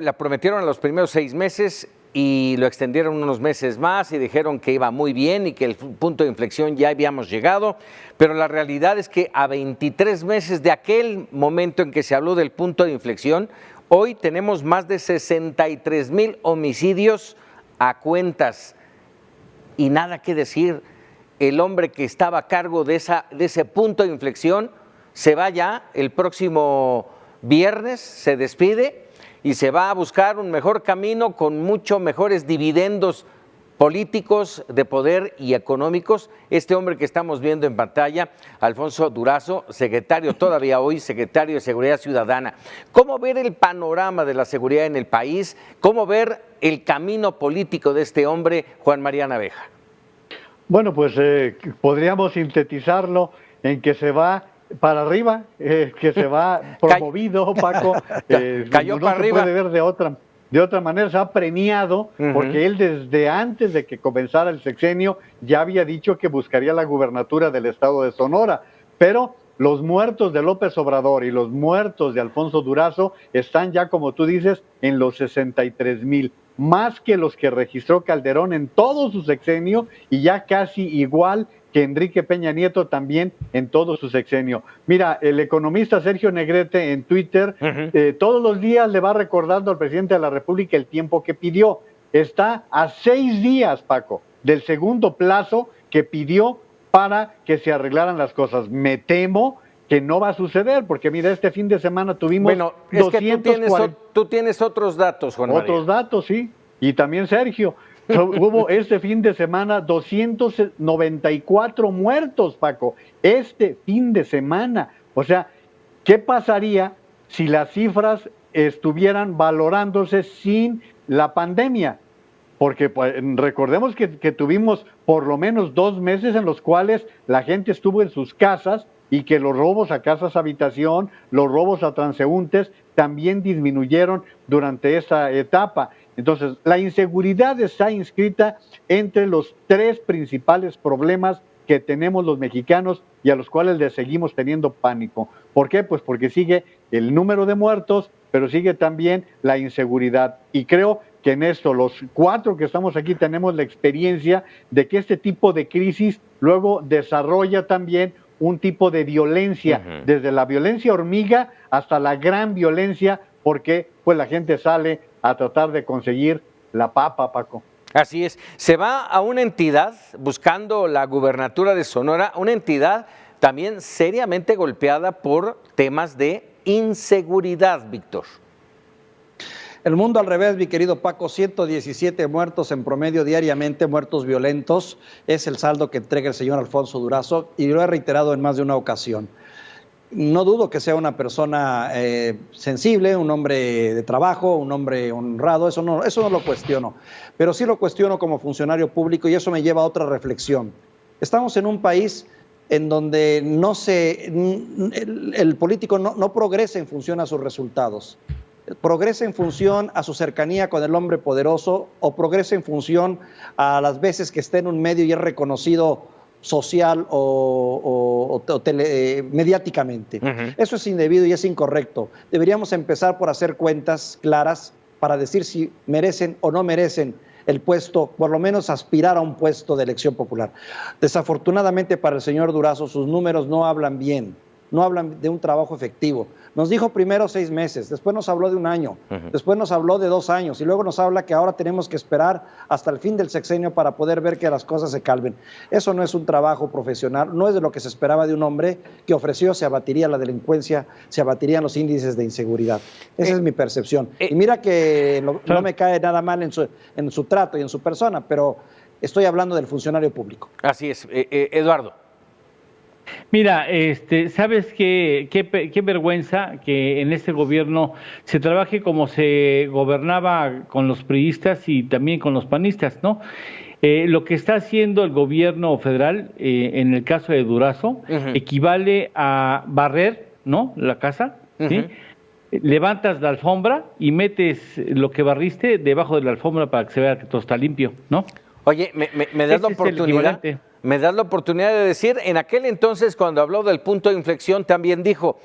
la prometieron a los primeros 6 meses y lo extendieron unos meses más y dijeron que iba muy bien y que el punto de inflexión ya habíamos llegado, pero la realidad es que a 23 meses de aquel momento en que se habló del punto de inflexión, hoy tenemos más de 63,000 homicidios a cuentas y nada que decir. El hombre que estaba a cargo de ese punto de inflexión se va ya el próximo viernes, se despide y se va a buscar un mejor camino con mucho mejores dividendos políticos, de poder y económicos. Este hombre que estamos viendo en pantalla, Alfonso Durazo, secretario todavía hoy, secretario de Seguridad Ciudadana. ¿Cómo ver el panorama de la seguridad en el país? ¿Cómo ver el camino político de este hombre, Juan María Naveja? Bueno, pues podríamos sintetizarlo en que se va para arriba, que se va promovido, Paco. Cayó no para se arriba. Puede ver de otra manera, se ha premiado, porque él desde antes de que comenzara el sexenio ya había dicho que buscaría la gubernatura del estado de Sonora, pero los muertos de López Obrador y los muertos de Alfonso Durazo están ya, como tú dices, en los 63,000, más que los que registró Calderón en todo su sexenio y ya casi igual que Enrique Peña Nieto también en todo su sexenio. Mira, el economista Sergio Negrete en Twitter todos los días le va recordando al presidente de la República el tiempo que pidió. Está a 6 días, Paco, del segundo plazo que pidió para que se arreglaran las cosas. Me temo que no va a suceder, porque mira, este fin de semana tuvimos... Bueno, es que tú tienes otros datos, Juan María. Otros datos, sí, y también Sergio. Hubo este fin de semana 294 muertos, Paco. Este fin de semana. O sea, ¿qué pasaría si las cifras estuvieran valorándose sin la pandemia? Porque pues, recordemos que tuvimos por lo menos 2 meses en los cuales la gente estuvo en sus casas y que los robos a casas habitación, los robos a transeúntes también disminuyeron durante esa etapa. Entonces, la inseguridad está inscrita entre los 3 principales problemas que tenemos los mexicanos y a los cuales le seguimos teniendo pánico. ¿Por qué? Pues porque sigue el número de muertos, pero sigue también la inseguridad. Y creo que en esto, los 4 que estamos aquí, tenemos la experiencia de que este tipo de crisis luego desarrolla también un tipo de violencia, desde la violencia hormiga hasta la gran violencia, porque pues la gente sale a tratar de conseguir la papa, Paco. Así es. Se va a una entidad buscando la gubernatura de Sonora, una entidad también seriamente golpeada por temas de inseguridad, Víctor. El mundo al revés, mi querido Paco, 117 muertos en promedio diariamente, muertos violentos, es el saldo que entrega el señor Alfonso Durazo y lo he reiterado en más de una ocasión. No dudo que sea una persona sensible, un hombre de trabajo, un hombre honrado, eso no lo cuestiono, pero sí lo cuestiono como funcionario público y eso me lleva a otra reflexión. Estamos en un país en donde el político no progresa en función a sus resultados. Progresa en función a su cercanía con el hombre poderoso o progresa en función a las veces que esté en un medio y es reconocido social o mediáticamente. Eso es indebido y es incorrecto. Deberíamos empezar por hacer cuentas claras para decir si merecen o no merecen el puesto, por lo menos aspirar a un puesto de elección popular. Desafortunadamente para el señor Durazo sus números no hablan bien, no hablan de un trabajo efectivo. Nos dijo primero 6 meses, después nos habló de 1 año, después nos habló de 2 años y luego nos habla que ahora tenemos que esperar hasta el fin del sexenio para poder ver que las cosas se calmen. Eso no es un trabajo profesional, no es de lo que se esperaba de un hombre que ofreció se abatiría la delincuencia, se abatirían los índices de inseguridad. Esa es mi percepción. Y mira que no me cae nada mal en su trato y en su persona, pero estoy hablando del funcionario público. Así es. Eduardo. Mira, ¿sabes qué vergüenza que en este gobierno se trabaje como se gobernaba con los priistas y también con los panistas, ¿no? Lo que está haciendo el gobierno federal, en el caso de Durazo, equivale a barrer, ¿no? La casa, ¿sí? Levantas la alfombra y metes lo que barriste debajo de la alfombra para que se vea que todo está limpio, ¿no? Oye, ¿me das la oportunidad? Me das la oportunidad de decir, en aquel entonces cuando habló del punto de inflexión también dijo,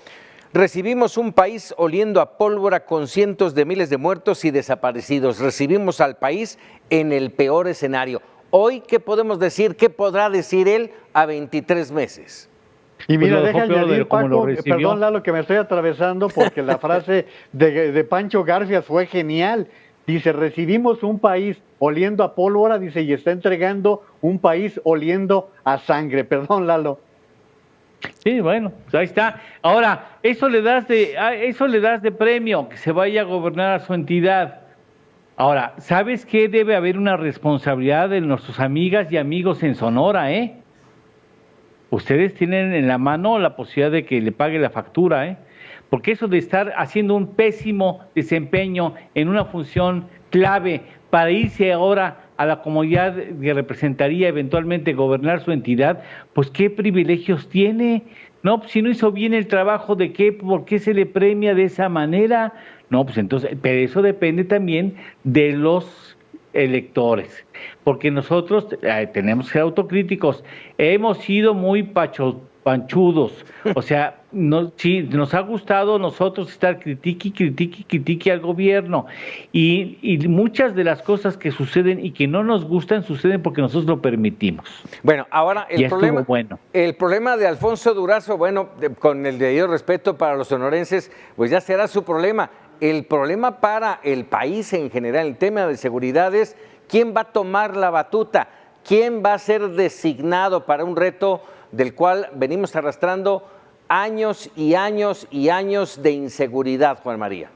recibimos un país oliendo a pólvora con cientos de miles de muertos y desaparecidos, recibimos al país en el peor escenario. Hoy, ¿qué podemos decir? ¿Qué podrá decir él a 23 meses? Y mira, deja añadir, Paco, perdón Lalo que me estoy atravesando porque la frase de Pancho Garfias fue genial. Dice, recibimos un país oliendo a pólvora, dice, y está entregando un país oliendo a sangre. Perdón, Lalo. Sí, bueno, pues ahí está. Ahora, eso le das de premio, que se vaya a gobernar a su entidad. Ahora, ¿sabes qué? Debe haber una responsabilidad de nuestras amigas y amigos en Sonora, ¿eh? Ustedes tienen en la mano la posibilidad de que le pague la factura, ¿eh? Porque eso de estar haciendo un pésimo desempeño en una función clave para irse ahora a la comunidad que representaría eventualmente gobernar su entidad, pues ¿qué privilegios tiene? No, pues si no hizo bien el trabajo, ¿por qué se le premia de esa manera? No, pues entonces, pero eso depende también de los electores, porque nosotros tenemos que ser autocríticos, hemos sido muy panchudos, o sea, sí, nos ha gustado nosotros estar critique al gobierno y muchas de las cosas que suceden y que no nos gustan suceden porque nosotros lo permitimos. Bueno, ahora el problema de Alfonso Durazo, bueno, con el debido respeto para los sonorenses, pues ya será su problema. El problema para el país en general, el tema de seguridad es quién va a tomar la batuta, quién va a ser designado para un reto del cual venimos arrastrando años y años y años de inseguridad, Juan María.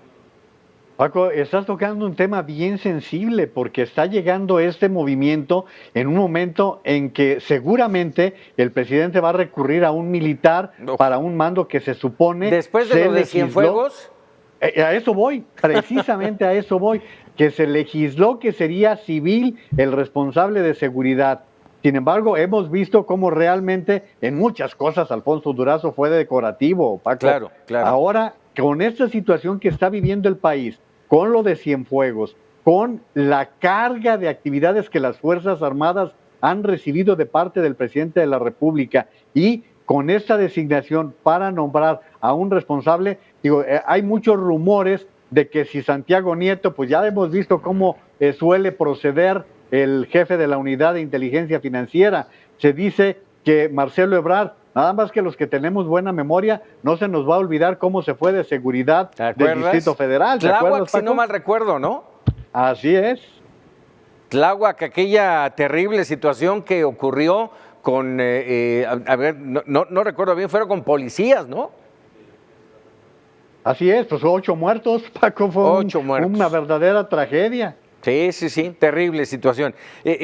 Paco, estás tocando un tema bien sensible porque está llegando este movimiento en un momento en que seguramente el presidente va a recurrir a un militar para un mando que se supone... Después de lo de Cienfuegos... A eso voy, precisamente a eso voy, que se legisló que sería civil el responsable de seguridad. Sin embargo, hemos visto cómo realmente en muchas cosas Alfonso Durazo fue decorativo, Paco. Claro, claro. Ahora, con esta situación que está viviendo el país, con lo de Cienfuegos, con la carga de actividades que las Fuerzas Armadas han recibido de parte del presidente de la República y con esta designación para nombrar a un responsable, digo, hay muchos rumores de que si Santiago Nieto, pues ya hemos visto cómo suele proceder el jefe de la Unidad de Inteligencia Financiera, se dice que Marcelo Ebrard, nada más que los que tenemos buena memoria, no se nos va a olvidar cómo se fue de seguridad del Distrito Federal. ¿Te acuerdas, si no mal recuerdo, ¿no? Así es. Tláhuac, aquella terrible situación que ocurrió con, a ver, no recuerdo bien, fueron con policías, ¿no? Así es, pues 8 muertos, Paco, fue 8 muertos. Una verdadera tragedia. Sí, terrible situación.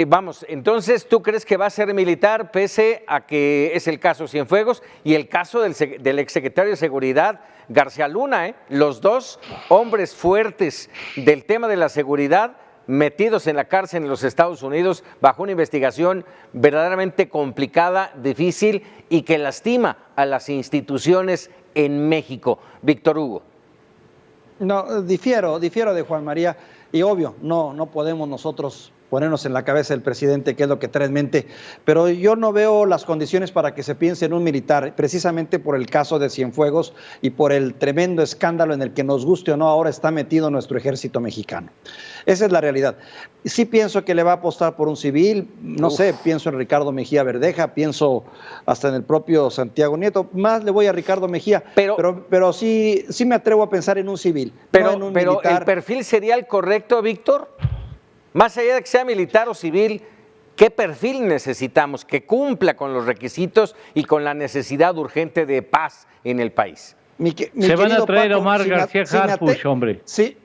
Vamos, entonces, ¿tú crees que va a ser militar pese a que es el caso Cienfuegos y el caso del exsecretario de Seguridad, García Luna, los dos hombres fuertes del tema de la seguridad metidos en la cárcel en los Estados Unidos bajo una investigación verdaderamente complicada, difícil y que lastima a las instituciones en México? Víctor Hugo. No, difiero de Juan María. Y obvio, no podemos nosotros ponernos en la cabeza del presidente qué es lo que trae en mente, pero yo no veo las condiciones para que se piense en un militar, precisamente por el caso de Cienfuegos y por el tremendo escándalo en el que, nos guste o no, ahora está metido nuestro ejército mexicano. Esa es la realidad. Sí pienso que le va a apostar por un civil, no sé, pienso en Ricardo Mejía Verdeja, pienso hasta en el propio Santiago Nieto, más le voy a Ricardo Mejía, pero sí me atrevo a pensar en un civil, pero, no en un pero militar. ¿El perfil sería el correcto, Víctor? Más allá de que sea militar o civil, ¿qué perfil necesitamos que cumpla con los requisitos y con la necesidad urgente de paz en el país? Se van a traer a Omar García Harfuch, hombre. Sí,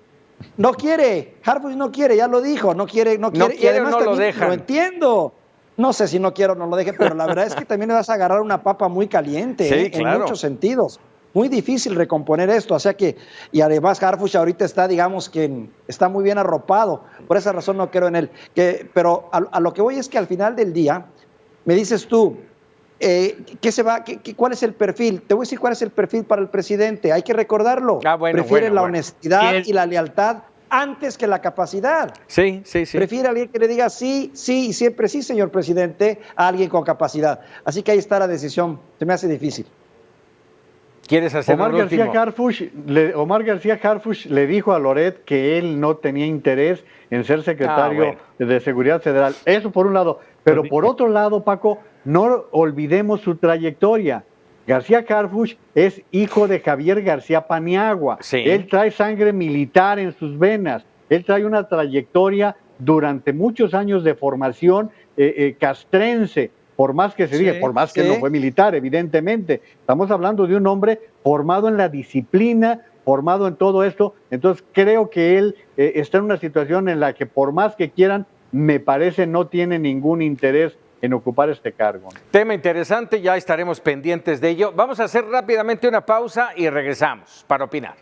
no quiere, Harfuch no quiere, ya lo dijo, no quiere y además no lo dejan. Lo entiendo. No sé si no quiero o no lo deje, pero la verdad es que también le vas a agarrar una papa muy caliente, sí, claro. En muchos sentidos. Muy difícil recomponer esto, o sea que, y además Harfuch ahorita está, digamos que está muy bien arropado, por esa razón no creo en él. Pero a lo que voy es que al final del día, me dices tú, ¿cuál es el perfil? Te voy a decir cuál es el perfil para el presidente, hay que recordarlo. Prefiere la honestidad y la lealtad antes que la capacidad. Sí. Prefiere a alguien que le diga sí, y siempre sí, señor presidente, a alguien con capacidad. Así que ahí está la decisión, se me hace difícil. ¿Quieres hacer Omar García Harfuch le dijo a Loret que él no tenía interés en ser secretario de Seguridad Federal. Eso por un lado. Pero por otro lado, Paco, no olvidemos su trayectoria. García Harfuch es hijo de Javier García Paniagua. Sí. Él trae sangre militar en sus venas. Él trae una trayectoria durante muchos años de formación castrense. Por más que se diga, por más que no fue militar, evidentemente. Estamos hablando de un hombre formado en la disciplina, formado en todo esto. Entonces creo que él está en una situación en la que por más que quieran, me parece no tiene ningún interés en ocupar este cargo. Tema interesante, ya estaremos pendientes de ello. Vamos a hacer rápidamente una pausa y regresamos para opinar.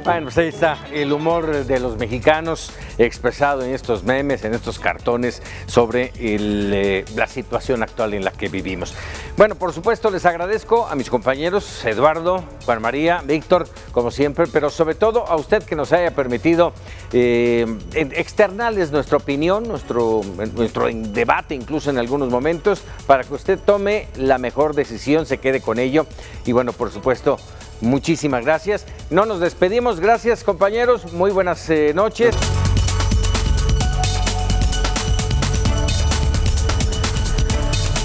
Bueno, pues ahí está el humor de los mexicanos expresado en estos memes, en estos cartones sobre la situación actual en la que vivimos. Bueno, por supuesto les agradezco a mis compañeros Eduardo, Juan María, Víctor, como siempre, pero sobre todo a usted que nos haya permitido externarles nuestra opinión, nuestro debate incluso en algunos momentos, para que usted tome la mejor decisión, se quede con ello. Y bueno, por supuesto, muchísimas gracias. No nos despedimos, gracias compañeros, muy buenas noches.